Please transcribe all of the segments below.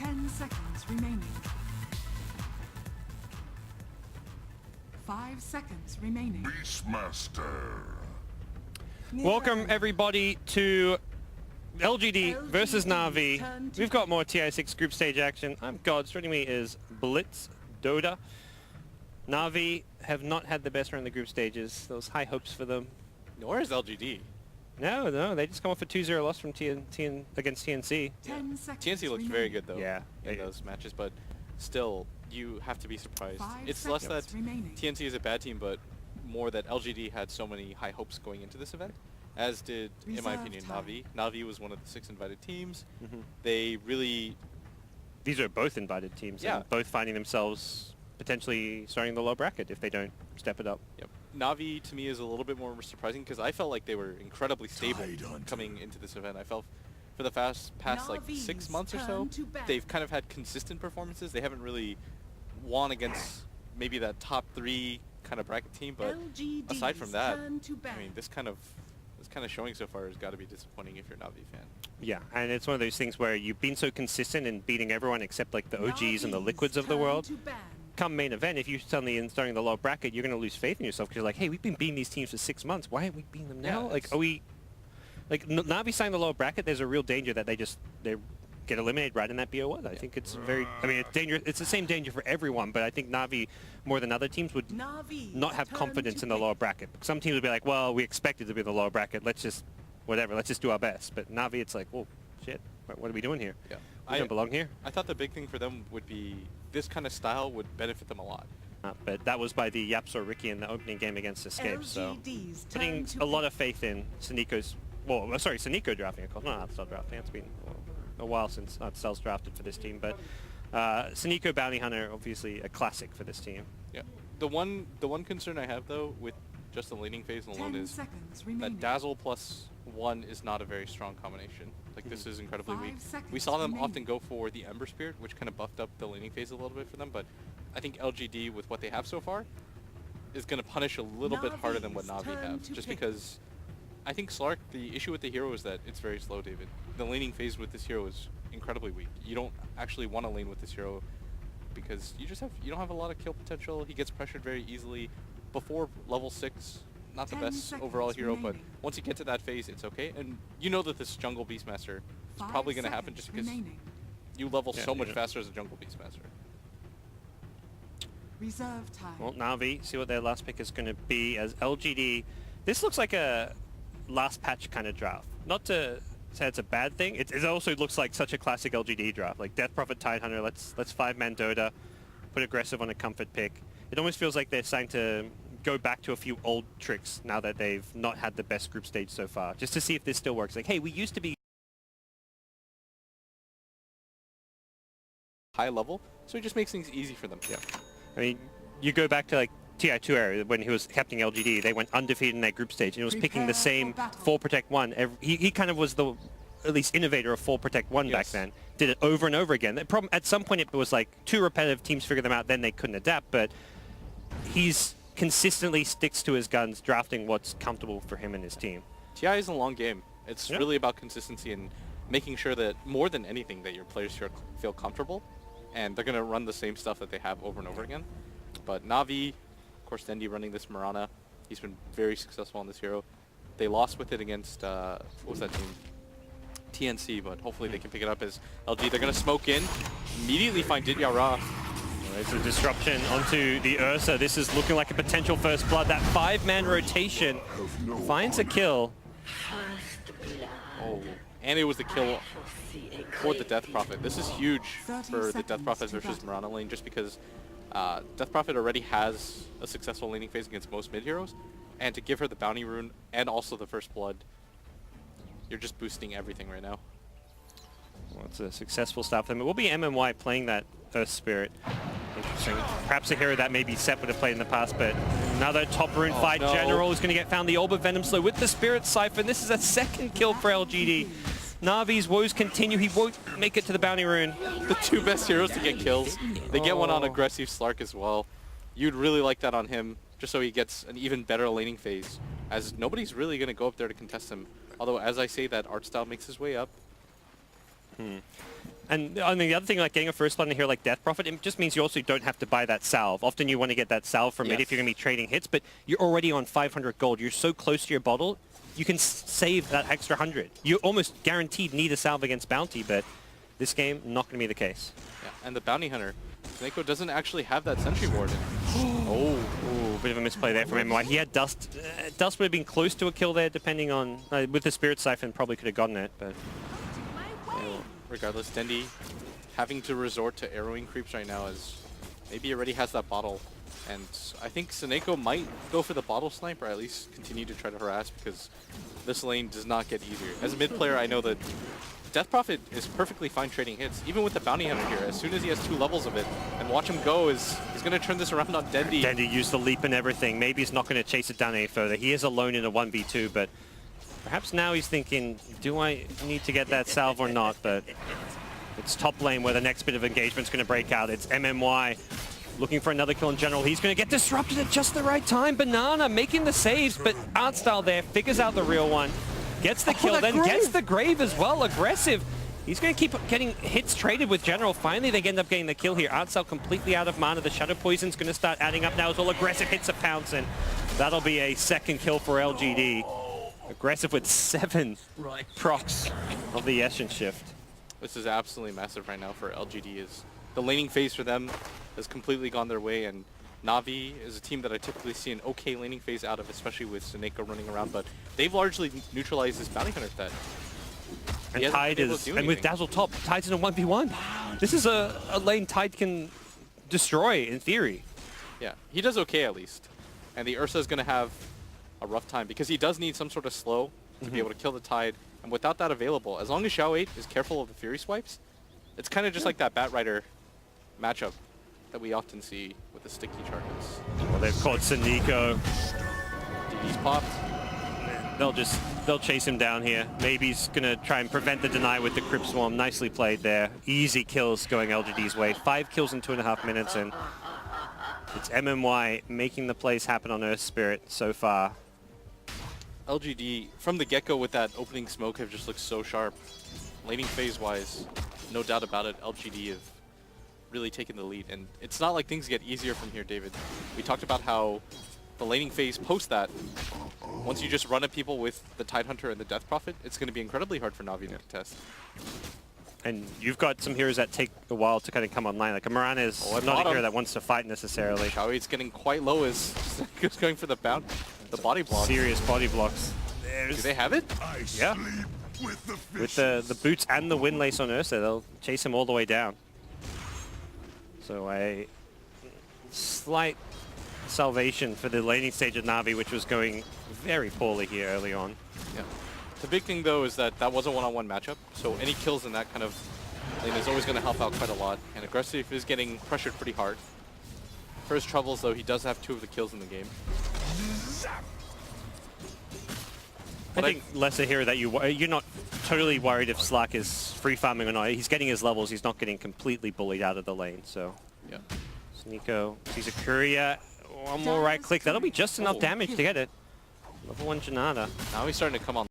10 seconds remaining. 5 seconds remaining. Beastmaster. Welcome everybody to LGD versus Navi. We've got more TI6 group stage action. I'm Gods. Joining me is Blitz Dota. Navi have not had the best run in the group stages. There was high hopes for them. Nor is LGD. No, they just come off a 2-0 loss from against TNC. TNC looked very good though. Yeah, in those matches, but still, you have to be surprised. 5 It's less that seconds remaining. TNC is a bad team, but more that LGD had so many high hopes going into this event, as did, in my opinion, Navi. Navi was one of the 6 invited teams. They really... These are both invited teams, Yeah. and both finding themselves potentially starting the low bracket if they don't step it up. Yep. Navi, to me, is a little bit more surprising because I felt like they were incredibly stable coming into this event. I felt for the past like 6 months or so, they've kind of had consistent performances. They haven't really won against maybe that top 3 kind of bracket team, but aside from that, I mean, this kind of showing so far has got to be disappointing if you're a Navi fan. Yeah, and it's one of those things where you've been so consistent in beating everyone except like the OGs and the liquids of the world. Come main event, if you suddenly starting the low bracket, you're going to lose faith in yourself because you're like, hey, we've been beating these teams for 6 months. Why aren't we beating them now? Yeah, like, are we... Like, Navi signing the low bracket, there's a real danger that they get eliminated right in that BO1. I think it's very... I mean, it's dangerous. It's the same danger for everyone, but I think Navi, more than other teams, would not have confidence in the lower bracket. Some teams would be like, well, we expected to be in the lower bracket. Let's just... whatever. Let's just do our best. But Navi, it's like, well, shit. What are we doing here? Yeah. We don't belong here. I thought the big thing for them would be this kind of style would benefit them a lot. But that was by the Yapsor Ricky in the opening game against Escape, so putting a lot of faith in Saniko's... Well, sorry, Saniko drafting, of course, not Artstar drafting. It's been a while since Artstar's drafted for this team, but Saniko Bounty Hunter, obviously a classic for this team. Yeah. The one concern I have, though, with just the laning phase alone is that Dazzle plus 1 is not a very strong combination. Like, this is incredibly weak. We saw them often go for the Ember Spirit, which kind of buffed up the laning phase a little bit for them, but I think LGD, with what they have so far, is going to punish a little bit harder than what Navi have, just because I think Slark, the issue with the hero is that it's very slow, David. The laning phase with this hero is incredibly weak. You don't actually want to lane with this hero because you don't have a lot of kill potential. He gets pressured very easily. Before level 6, not the best overall hero, but once you get to that phase, it's okay. And you know that this jungle Beastmaster is probably going to happen just because you level so much faster as a jungle Beastmaster. Reserve time. Well, Navi, see what their last pick is going to be as LGD. This looks like a last patch kind of draft. Not to say it's a bad thing. It also looks like such a classic LGD draft. Like Death Prophet Tidehunter, let's 5-man Dota, put aggressive on a comfort pick. It almost feels like they're starting to go back to a few old tricks now that they've not had the best group stage so far, just to see if this still works. Like, hey, we used to be high level, so it just makes things easy for them. Yeah. I mean, you go back to like TI2 era when he was captaining LGD, they went undefeated in that group stage, and he was picking the same 4 Protect 1. He kind of was the at least innovator of 4 Protect 1 back then. Did it over and over again. The problem, at some point it was like too repetitive, teams figured them out, then they couldn't adapt, but he's consistently sticks to his guns, drafting what's comfortable for him and his team. TI is a long game. It's really about consistency and making sure that, more than anything, that your players feel comfortable, and they're going to run the same stuff that they have over and over again. But Navi, of course, Dendi running this Mirana, he's been very successful on this hero. They lost with it against, what was that team? TNC, but hopefully they can pick it up as LG. They're going to smoke in, immediately find Didya Ra. There's a disruption onto the Ursa. This is looking like a potential first blood. That 5-man rotation finds a kill. Oh, and it was the kill for the Death Prophet. This is huge for the Death Prophet versus Mirana lane, just because Death Prophet already has a successful laning phase against most mid heroes, and to give her the bounty rune and also the first blood, you're just boosting everything right now. Well, it's a successful start for them. It will be MMY playing that Earth Spirit. Interesting. Perhaps a hero that maybe Sep would have played in the past, but another top rune fight. General is going to get found. The Orb of Venom Slow with the Spirit Siphon. This is a second kill for LGD. Navi's woes continue. He won't make it to the bounty rune. The 2 best heroes to get kills. They get one on aggressive Slark as well. You'd really like that on him, just so he gets an even better laning phase, as nobody's really going to go up there to contest him. Although, as I say that, art style makes his way up. And I mean, the other thing, like getting a first blood in here like Death Prophet, it just means you also don't have to buy that salve. Often you want to get that salve from it if you're going to be trading hits, but you're already on 500 gold. You're so close to your bottle, you can save that extra 100. You almost guaranteed need a salve against Bounty, but this game, not going to be the case. Yeah, and the Bounty Hunter, Snako doesn't actually have that Sentry Warden. Oh, bit of a misplay there from MY. He had Dust. Dust would have been close to a kill there, depending on... with the Spirit Siphon, probably could have gotten it, but... Regardless, Dendi having to resort to arrowing creeps right now as maybe he already has that bottle. And I think Snako might go for the bottle snipe or at least continue to try to harass because this lane does not get easier. As a mid player, I know that Death Prophet is perfectly fine trading hits, even with the Bounty Hunter here. As soon as he has 2 levels of it, and watch him go, he's going to turn this around on Dendi. Dendi used the leap and everything. Maybe he's not going to chase it down any further. He is alone in a 1v2, but perhaps now he's thinking, do I need to get that salve or not? But it's top lane where the next bit of engagement's going to break out. It's MMY looking for another kill in general. He's going to get disrupted at just the right time. Banana making the saves, but Artstyle there figures out the real one. Gets the kill, then gets the grave as well. Aggressive. He's going to keep getting hits traded with General. Finally, they end up getting the kill here. Artstyle completely out of mana. The Shadow Poison's going to start adding up now as well. Aggressive hits a pounce, and that'll be a second kill for LGD. Aggressive with 7 procs of the Essence Shift. This is absolutely massive right now for LGD. Is the laning phase for them has completely gone their way, and Navi is a team that I typically see an okay laning phase out of, especially with Snako running around, but they've largely neutralized this Bounty Hunter that. And Tide is, and with Dazzle top, Tide's in a 1v1. This is a lane Tide can destroy, in theory. Yeah, he does okay at least. And the Ursa is going to have a rough time because he does need some sort of slow to be able to kill the Tide. And without that available, as long as Xiao 8 is careful of the Fury swipes, it's kind of just like that Bat Rider matchup that we often see with the sticky charges. Well, they've caught Saniko. DD's popped. They'll chase him down here. Maybe he's gonna try and prevent the deny with the Crypt Swarm. Nicely played there. Easy kills going LGD's way. 5 kills in 2.5 minutes, and it's MMY making the plays happen on Earth Spirit so far. LGD, from the get-go with that opening smoke, have just looked so sharp. Laning phase-wise, no doubt about it, LGD have really taken the lead. And it's not like things get easier from here, David. We talked about how the laning phase post that, once you just run at people with the Tidehunter and the Death Prophet, it's going to be incredibly hard for Navi to contest. And you've got some heroes that take a while to kind of come online. Like a Moran is not a hero that wants to fight necessarily. Xiao 8's getting quite low as Snako's going for the body block. Serious body blocks. Do they have it? Yeah. With the boots and the Windlace on Ursa, they'll chase him all the way down. So a slight salvation for the laning stage of Navi, which was going very poorly here early on. Yeah. The big thing though is that that was a one-on-one matchup, so any kills in that kind of lane is always going to help out quite a lot. And Aggressive is getting pressured pretty hard. For his troubles though, he does have 2 of the kills in the game. I think less a hero that you're not totally worried if Slack is free farming or not. He's getting his levels. He's not getting completely bullied out of the lane. So yeah. Sniko sees a courier. One more right click. That'll be just enough damage to get it. Level 1 Janata. Now he's starting to come on.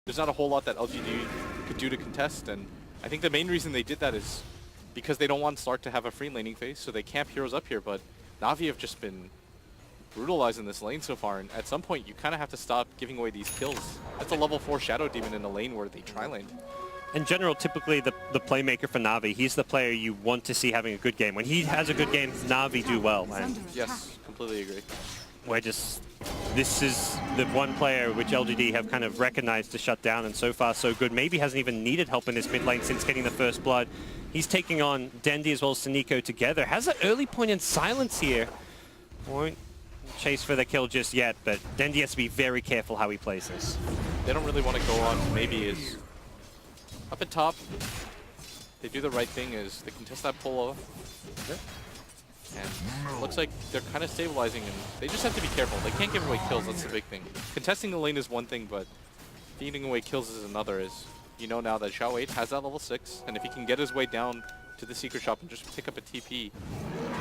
There's not a whole lot that LGD could do to contest, and I think the main reason they did that is because they don't want Slark to have a free laning phase, so they camp heroes up here, but Navi have just been brutalizing this lane so far, and at some point you kind of have to stop giving away these kills. That's a level 4 Shadow Demon in a lane where they tri-lane. In general, typically the playmaker for Navi, he's the player you want to see having a good game. When he has a good game, Navi do well. And yes, completely agree. This is the one player which LGD have kind of recognized to shut down, and so far so good. Maybe hasn't even needed help in this mid lane since getting the first blood. He's taking on Dendi as well as Saniko together. Has an early point in silence here. Won't chase for the kill just yet, but Dendi has to be very careful how he plays this. They don't really want to go on maybe is up at top. They do the right thing is they contest that pull off. Yep. And looks like they're kind of stabilizing, and they just have to be careful. They can't give away kills, that's the big thing. Contesting the lane is one thing, but feeding away kills is another. Is you know now that Xiao 8 has that level 6, and if he can get his way down to the secret shop and just pick up a TP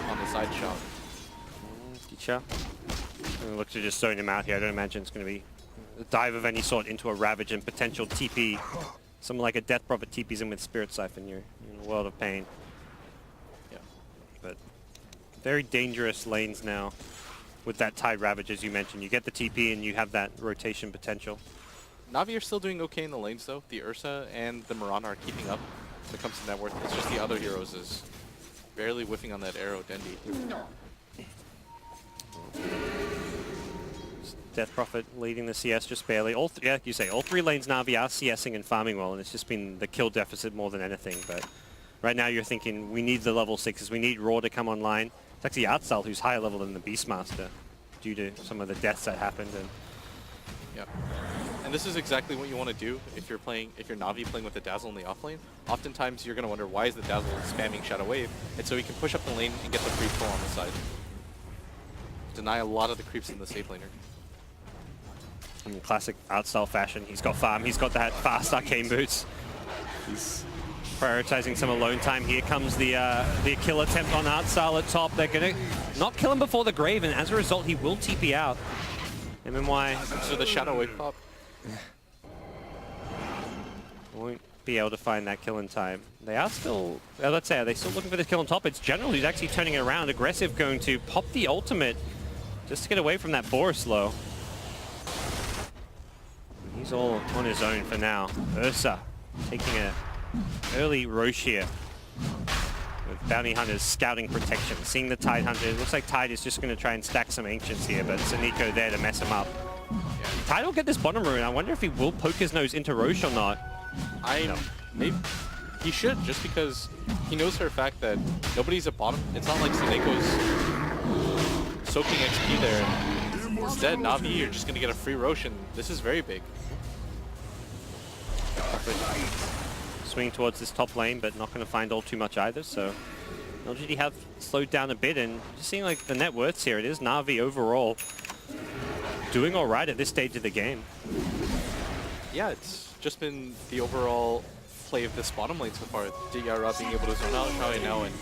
on the side shot. Gicha. Looks to just throwing him out here. I don't imagine it's going to be a dive of any sort into a Ravage and potential TP. Something like a Death Prophet TPs in with Spirit Siphon, you're in a world of pain. Yeah. But very dangerous lanes now with that Tide Ravage, as you mentioned. You get the TP and you have that rotation potential. Navi are still doing okay in the lanes though. The Ursa and the Mirana are keeping up when it comes to net worth. It's just the other heroes is barely whiffing on that arrow, Dendi. Death Prophet leading the CS just barely. Yeah, like you say, all three lanes Navi are CSing and farming well, and it's just been the kill deficit more than anything. But right now you're thinking, we need the level 6s, we need Raw to come online. It's actually Artsal who's higher level than the Beastmaster due to some of the deaths that happened. And yeah. And this is exactly what you want to do if you're Navi playing with the Dazzle in the offlane. Oftentimes you're going to wonder, why is the Dazzle spamming Shadow Wave? And so he can push up the lane and get the free pull on the side. Deny a lot of the creeps in the safe laner. In classic art style fashion, he's got farm, he's got that fast arcane boots. He's prioritizing some alone time. Here comes the kill attempt on art style at top. They're gonna not kill him before the grave, and as a result, he will TP out. MMY. So the Shadow Wave pop. Won't be able to find that kill in time. They are still, let's say, are they still looking for the kill on top? It's General who's actually turning it around. Aggressive going to pop the ultimate just to get away from that Boris low. He's all on his own for now. Ursa taking an early Roche here with Bounty Hunters scouting protection. Seeing the Tide Hunter, it looks like Tide is just going to try and stack some Ancients here, but Saniko there to mess him up. Yeah. Tide will get this bottom rune. I wonder if he will poke his nose into Roche or not. Maybe he should, just because he knows for a fact that nobody's at bottom. It's not like Saneko's soaking XP there. Instead, Navi, you're just going to get a free Roche, and this is very big. Swing towards this top lane, but not going to find all too much either, so LGD have slowed down a bit, and just seeing like the net worths here, it is Navi overall doing all right at this stage of the game. Yeah, it's just been the overall play of this bottom lane so far. Diara being able to zone out Xiao now, and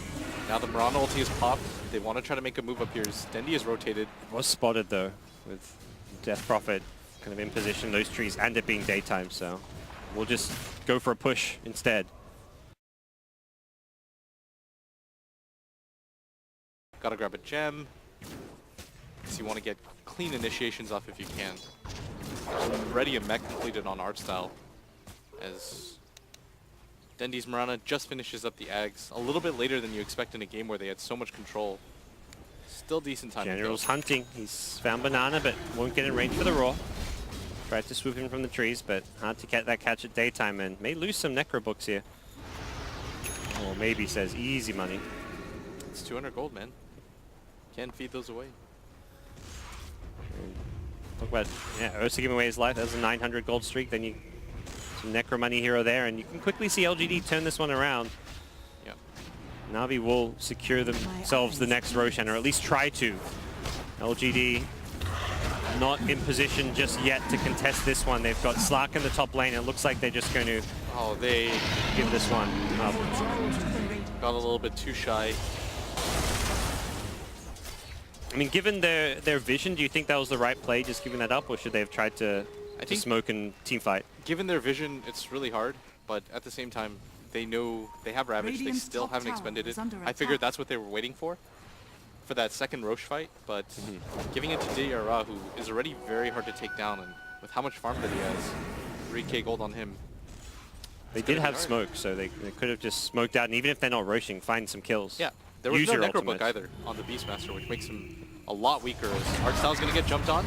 now the Mirana ulti is popped. They want to try to make a move up here. Dendi is rotated. It was spotted though, with Death Prophet kind of in position, those trees, and it being daytime, so we'll just go for a push instead. Gotta grab a gem, because you want to get clean initiations off if you can. Already a mech completed on art style, as Dendi's Mirana just finishes up the Ags a little bit later than you expect in a game where they had so much control. Still decent time. General's hunting. He's found Banana, but won't get in range for the Raw. Tried to swoop him from the trees, but hard to get that catch at daytime, and may lose some Necro books here. Or maybe says easy money. It's 200 gold, man. Can't feed those away. Talk about, yeah, Ursa giving away his life. That was a 900 gold streak. Then you some Necro money hero there, and you can quickly see LGD turn this one around. Yep. Navi will secure themselves the next Roshan, or at least try to. LGD not in position just yet to contest this one. They've got Slark in the top lane. It looks like they're just going to they give this one up. Got a little bit too shy. I mean, given their vision, do you think that was the right play, just giving that up, or should they have tried to smoke and team fight? Given their vision, it's really hard, but at the same time, they know they have Ravage. They still haven't expended it. I figured that's what they were waiting for for that second Roche fight, but giving it to DRA, who is already very hard to take down, and with how much farm that he has, 3k gold on him. They did have smoke, so they could have just smoked out, and even if they're not roaching, find some kills. Yeah, there was Use no your Necrobook ultimate. either on the Beastmaster, which makes him a lot weaker as Artstyle's going to get jumped on.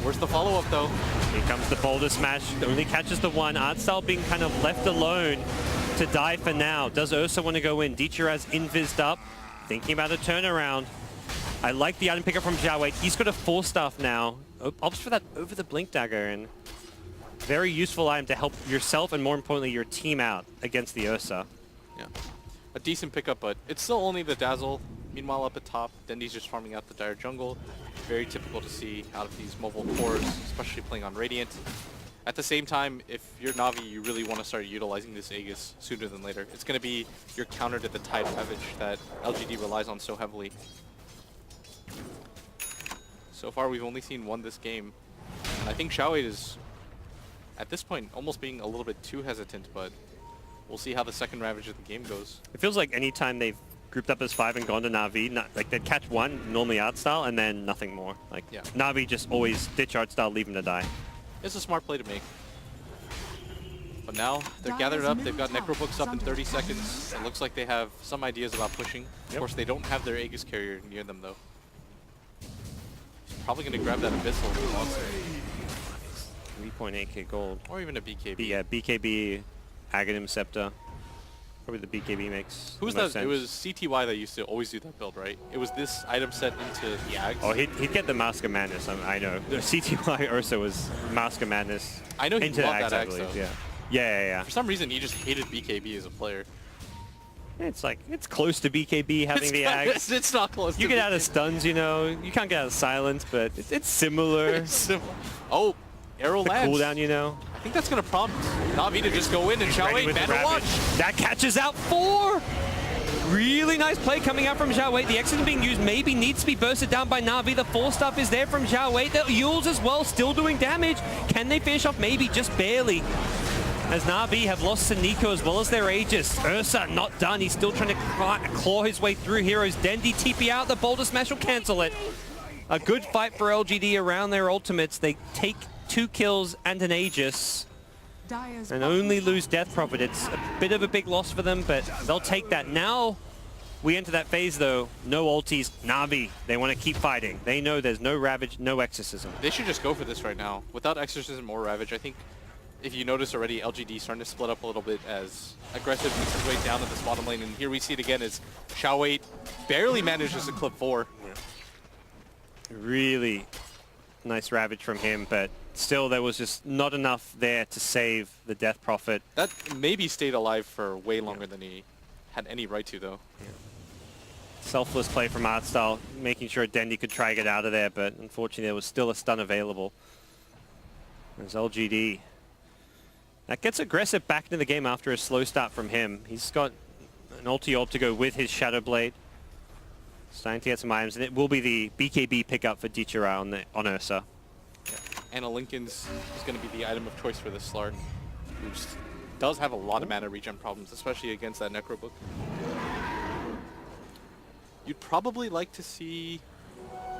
Where's the follow-up, though? Here comes the boulder smash. Only catches the one. Artstyle being kind of left alone to die for now. Does Ursa want to go in? Dicharaz invised up, thinking about a turnaround. I like the item picker from Xiaowei. He's got a 4-staff now. Opts for that over the Blink Dagger, and very useful item to help yourself and more importantly your team out against the Ursa. Yeah, a decent pickup, but it's still only the Dazzle. Meanwhile, up at top, Dendi's just farming out the Dire Jungle. Very typical to see out of these mobile cores, especially playing on Radiant. At the same time, if you're Navi, you really want to start utilizing this Aegis sooner than later. It's going to be your counter to the Tide Ravage that LGD relies on so heavily. So far, we've only seen one this game. And I think Xiaowei is, at this point, almost being a little bit too hesitant, but we'll see how the second Ravage of the game goes. It feels like anytime they've grouped up as 5 and gone to Navi, like they'd catch one, normally Artstyle, and then nothing more. Like Navi just always ditch Artstyle, leave him to die. It's a smart play to make. But now they're gathered up, they've got Necrobooks up in 30 seconds. It looks like they have some ideas about pushing. Of course, they don't have their Aegis carrier near them, though. He's probably going to grab that Abyssal if he wants it. 3.8k gold. Or even a BKB. Yeah, BKB, Aghanim Scepter. Probably the BKB makes Who's the most that? sense. It was CTY that used to always do that build, right? It was this item set into the Ags. Oh, he'd get the Mask of Madness, I know. The CTY Ursa was Mask of Madness. I know he into loved Ags, that I Ags, believe. though. Yeah. For some reason, he just hated BKB as a player. It's like, it's close to BKB having the Ags. It's not close You to get out of BKB. stuns, you know. You can't get out of silence, but it's similar. Oh, arrow The lands. cooldown, you know. I think that's going to prompt Navi to just go in and Ready Xiaowei, with the man watch. Ravage. That catches out 4! Really nice play coming out from Xiaowei. The Exodus being used maybe needs to be bursted down by Navi. The 4-stuff is there from Xiaowei. The Yules as well, still doing damage. Can they finish off? Maybe, just barely. As Navi have lost to Nico as well as their Aegis. Ursa not done. He's still trying to claw his way through heroes. Dendi TP out. The Boulder Smash will cancel it. A good fight for LGD around their ultimates. They take 2 kills and an Aegis. And only lose Death Prophet. It's a bit of a big loss for them, but they'll take that. Now we enter that phase, though. No ultis. Navi, they want to keep fighting. They know there's no Ravage, no Exorcism. They should just go for this right now. Without Exorcism or Ravage, I think if you notice already, LGD starting to split up a little bit as Aggressive makes his way down to this bottom lane. And here we see it again as Xiaowei barely manages to clip 4. Really nice Ravage from him, but still there was just not enough there to save the Death Prophet. That maybe stayed alive for way longer than he had any right to, though. Selfless play from Artstyle, making sure Dendi could try to get out of there, but unfortunately there was still a stun available. There's LGD. That gets Aggressive back into the game after a slow start from him. He's got an ulti ult to go with his Shadow Blade. Starting to get some items, and it will be the BKB pickup for Dichara on Ursa. Anna Lincoln's is going to be the item of choice for this Slark, who does have a lot of mana regen problems, especially against that Necrobook. You'd probably like to see...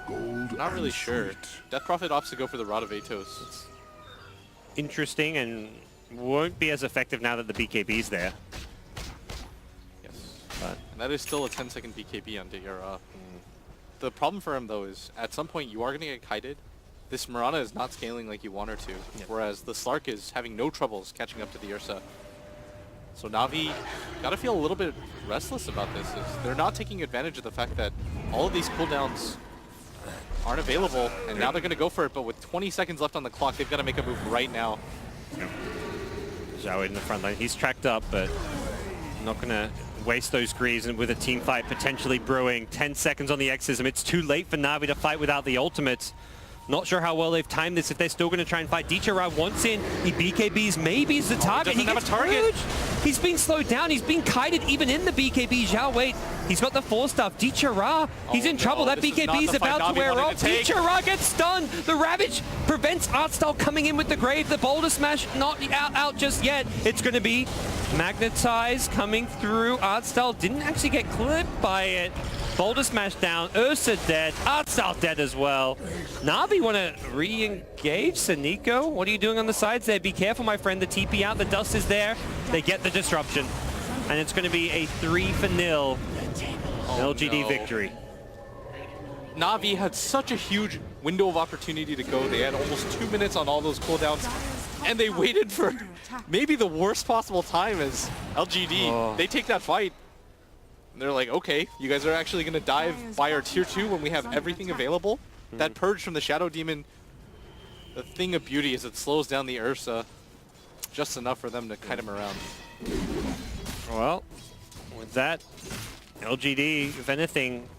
Not really sure. Death Prophet opts to go for the Rod of Atos. It's interesting and won't be as effective now that the BKB's there. Yes. But And that is still a 10-second BKB on DRA. The problem for him, though, is at some point you are going to get kited. This Mirana is not scaling like you want her to, whereas the Slark is having no troubles catching up to the Ursa. So Navi gotta feel a little bit restless about this. They're not taking advantage of the fact that all of these cooldowns aren't available, and now they're gonna go for it, but with 20 seconds left on the clock, they've got to make a move right now. Xiaowei in the front line. He's tracked up, but not gonna waste those greaves, and with a team fight potentially brewing. 10 seconds on the Exorcism. It's too late for Navi to fight without the ultimates. Not sure how well they've timed this, if they're still going to try and fight. Dichara wants in. He BKBs maybe is the target. He doesn't have a target. Purged. He's been slowed down. He's been kited even in the BKB. Xiaowei, he's got the 4-stuff. Dichara, he's in trouble. That BKB is about to wear off. Dichara gets stunned. The Ravage prevents Artstyle coming in with the Grave. The Boulder Smash not out just yet. It's going to be Magnetize coming through. Artstyle didn't actually get clipped by it. Boulder Smash down, Ursa dead, Artstyle dead as well. Navi want to re-engage Saniko. What are you doing on the sides there? Be careful, my friend. The TP out, the dust is there. They get the disruption. And it's going to be a 3-0 LGD victory. Navi had such a huge window of opportunity to go. They had almost 2 minutes on all those cooldowns, and they waited for maybe the worst possible time as LGD. Oh. They take that fight. And they're like, okay, you guys are actually going to dive by our tier 2 when we have everything available. That purge from the Shadow Demon, the thing of beauty is it slows down the Ursa just enough for them to kite him around. Well, with that, LGD, if anything,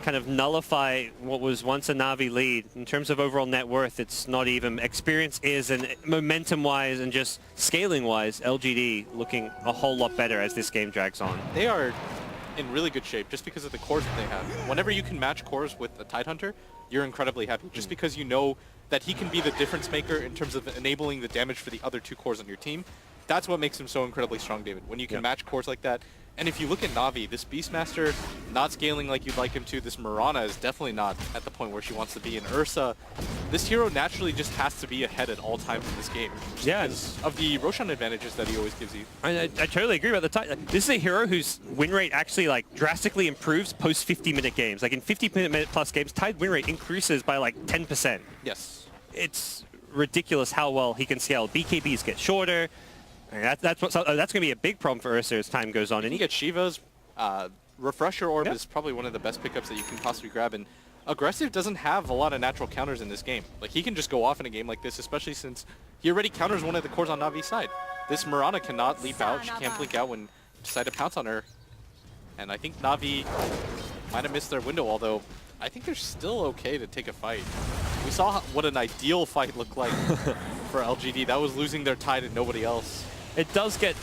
kind of nullify what was once a Navi lead. In terms of overall net worth, it's not even. Experience is, and momentum-wise and just scaling-wise, LGD looking a whole lot better as this game drags on. They are in really good shape just because of the cores that they have. Whenever you can match cores with a Tidehunter, you're incredibly happy just because you know that he can be the difference maker in terms of enabling the damage for the other 2 cores on your team. That's what makes him so incredibly strong, David. When you can match cores like that. And if you look at Navi, this Beastmaster not scaling like you'd like him to, this Mirana is definitely not at the point where she wants to be. And Ursa, this hero naturally just has to be ahead at all times in this game. Yeah. Because of the Roshan advantages that he always gives you. I totally agree about the Tide. This is a hero whose win rate actually like drastically improves post 50-minute games. Like in 50-minute plus games, Tide win rate increases by like 10%. Yes. It's ridiculous how well he can scale. BKBs get shorter. That's going to be a big problem for Ursa as time goes on. And you get Shiva's Refresher Orb is probably one of the best pickups that you can possibly grab. And Aggressive doesn't have a lot of natural counters in this game. Like, he can just go off in a game like this, especially since he already counters one of the cores on Navi's side. This Mirana cannot leap out. She can't blink out when you decide to pounce on her. And I think Navi might have missed their window, although I think they're still okay to take a fight. We saw what an ideal fight looked like for LGD. That was losing their Tide and nobody else. It does get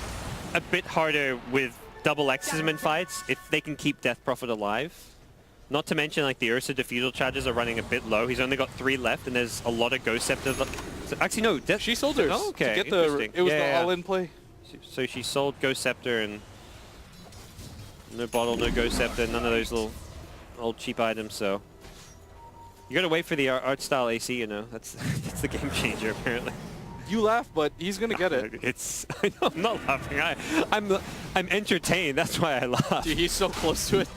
a bit harder with double Xism in fights if they can keep Death Prophet alive. Not to mention, like, the Ursa defusal charges are running a bit low. He's only got 3 left, and there's a lot of Ghost Scepter. So, actually, no. She sold hers. Oh, okay. To get it was the all-in play. So she sold Ghost Scepter and no bottle, no Ghost Scepter, none of those little old cheap items. So you got to wait for the art style AC. You know, that's the game changer apparently. You laugh, but he's gonna get it. I know, I'm not laughing. I'm entertained. That's why I laugh. Dude, he's so close to it.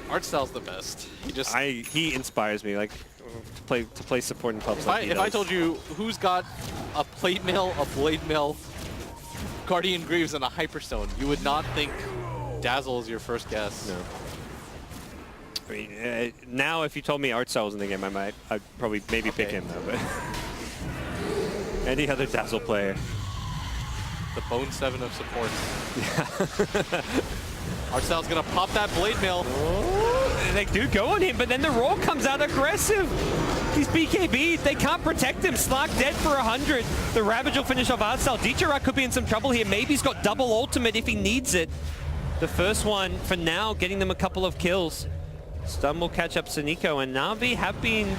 Art style's the best. He inspires me, like, to play support in pubs. If I told you who's got a plate mail, a blade mail, Guardian Greaves, and a Hyperstone, you would not think Dazzle is your first guess. No. I mean, now if you told me Art style was in the game, I'd probably maybe pick him though. But any other Dazzle player. The Bone 7 of support. Yeah. Artstyle's gonna pop that blade mail. Oh, they do go on him, but then the roll comes out aggressive. These BKB, they can't protect him. Slark dead for 100. The Ravage will finish off Artstyle. Dicharak could be in some trouble here. Maybe he's got double ultimate if he needs it. The first one, for now, getting them a couple of kills. Stun will catch up Saniko, and Navi have been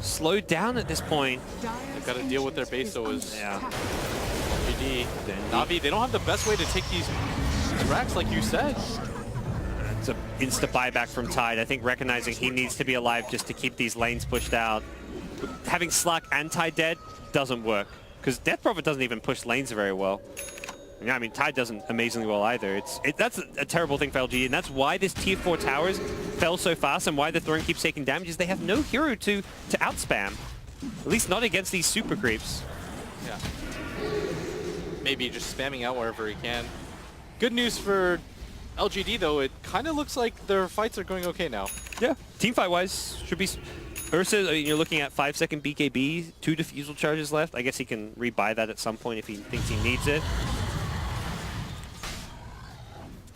slowed down at this point. They've got to deal with their base, though, is LGD. Navi, they don't have the best way to take these racks, like you said. It's an insta buyback from Tide. I think recognizing he needs to be alive just to keep these lanes pushed out. Having Slark and Tide dead doesn't work, because Death Prophet doesn't even push lanes very well. Yeah, I mean, Tide doesn't amazingly well either. That's a terrible thing for LGD, and that's why this tier 4 towers fell so fast and why the throne keeps taking damage is they have no hero to outspam. At least not against these super creeps. Yeah. Maybe just spamming out wherever he can. Good news for LGD, though. It kind of looks like their fights are going okay now. Yeah, team fight-wise, should be... Ursa, you're looking at 5-second BKB, 2 defusal charges left. I guess he can rebuy that at some point if he thinks he needs it.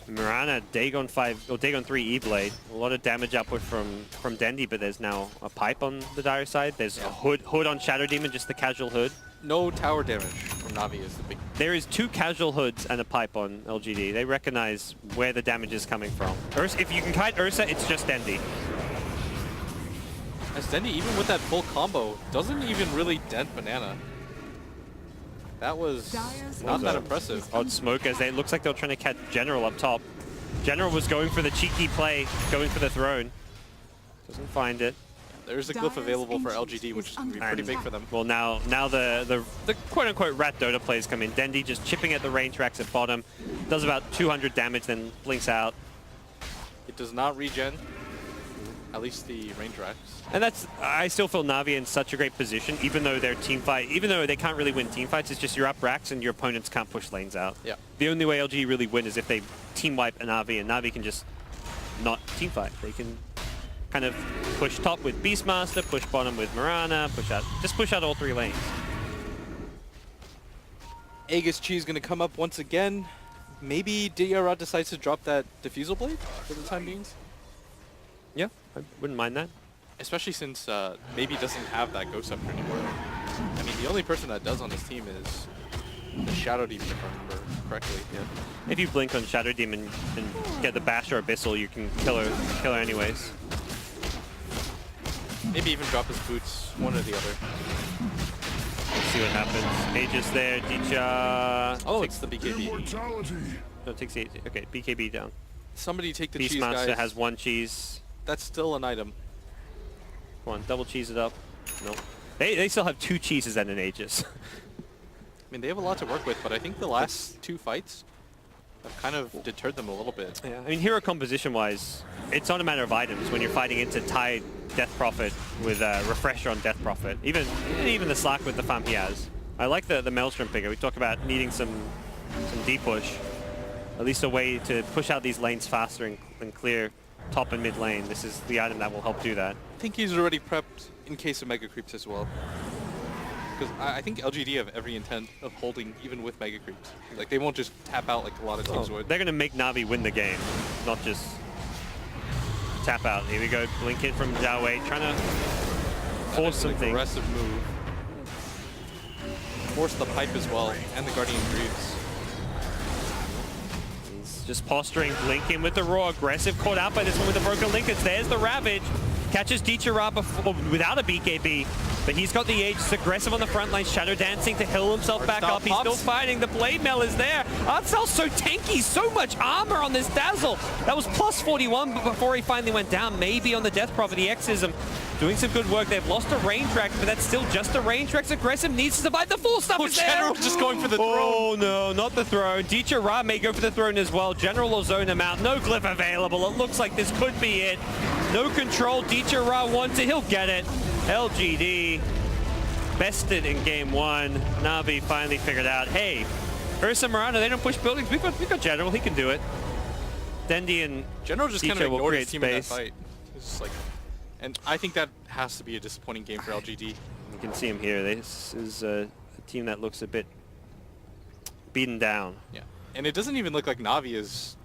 Mirana, Dagon 5 or Dagon 3 E-Blade. A lot of damage output from Dendi, but there's now a pipe on the dire side. There's a hood on Shadow Demon, just the casual hood. No tower damage from Navi is the big... There is 2 casual hoods and a pipe on LGD. They recognize where the damage is coming from. Ursa, if you can kite Ursa, it's just Dendi. As Dendi, even with that full combo, doesn't even really dent Banana. That was not that impressive. Odd smoke as it looks like they're trying to catch General up top. General was going for the cheeky play, going for the throne. Doesn't find it. There's a glyph available for LGD, which is going to be pretty big for them. Well, now the quote-unquote rat Dota plays come in. Dendi just chipping at the range racks at bottom. Does about 200 damage, then blinks out. It does not regen, at least the range racks. And that's, I still feel Navi in such a great position, even though their team fight, even though they can't really win team fights, it's just you're up racks and your opponents can't push lanes out. Yeah. The only way LGD really win is if they team wipe a Navi, and Navi can just not team fight. They can kind of push top with Beastmaster, push bottom with Mirana, push out all 3 lanes. Aegis Chi is going to come up once again. Maybe DRR decides to drop that Diffusal Blade for the time being. Yeah, I wouldn't mind that. Especially since maybe doesn't have that Ghost Scepter anymore. I mean, the only person that does on this team is the Shadow Demon, if I remember correctly. Yeah. If you blink on Shadow Demon and get the Bash or Abyssal, you can kill her anyways. Maybe even drop his boots, one or the other. Let's see what happens. Aegis there, Dicha. Oh, it's the BKB. No, it takes the Aegis. Okay, BKB down. Somebody take the cheese, Beastmaster guys. has 1 cheese. That's still an item. Come on, double cheese it up. No. They still have 2 cheeses and an Aegis. I mean, they have a lot to work with, but I think the last 2 fights have kind of deterred them a little bit. Yeah, I mean, hero composition-wise, it's not a matter of items when you're fighting into Tide Death Prophet with Refresher on Death Prophet. Even the Slack with the farm he has. I like the Maelstrom picker. We talk about needing some D-push. At least a way to push out these lanes faster and clear top and mid lane. This is the item that will help do that. I think he's already prepped in case of Mega Creeps as well. Because I think LGD have every intent of holding even with Mega Creeps. Like, they won't just tap out like a lot of teams would. They're going to make Navi win the game, not just tap out. Here we go, blink in from Zhao Wei, trying to force something. Aggressive move. Force the pipe as well, and the Guardian Greaves. He's just posturing, blink in with the Raw, aggressive, caught out by this one with the Broken Linkers. There's the Ravage. Catches Dichara without a BKB, but he's got the Age. It's aggressive on the front line. Shadow dancing to heal himself back up. He's still fighting. The Blade Mail is there. Artcel's so tanky, so much armor on this Dazzle. That was plus 41, but before he finally went down, maybe on the Death Prophet, the Exism. Doing some good work. They've lost a range rack, but that's still just a range rack. Aggressive, needs to survive. The full stuff is there. General just going for the throne. Oh no, not the throne. Dichara may go for the throne as well. General will zone him out. No glyph available. It looks like this could be it. No control. Dichara wants it. He'll get it. LGD bested in game 1. Navi finally figured out, hey, Ursa Miranda, they don't push buildings. We've got General. He can do it. Dendi and General just kind of ignored his team in that space. fight. It's just like, and I think that has to be a disappointing game for LGD. You can see him here. This is a team that looks a bit beaten down. Yeah, and it doesn't even look like Navi is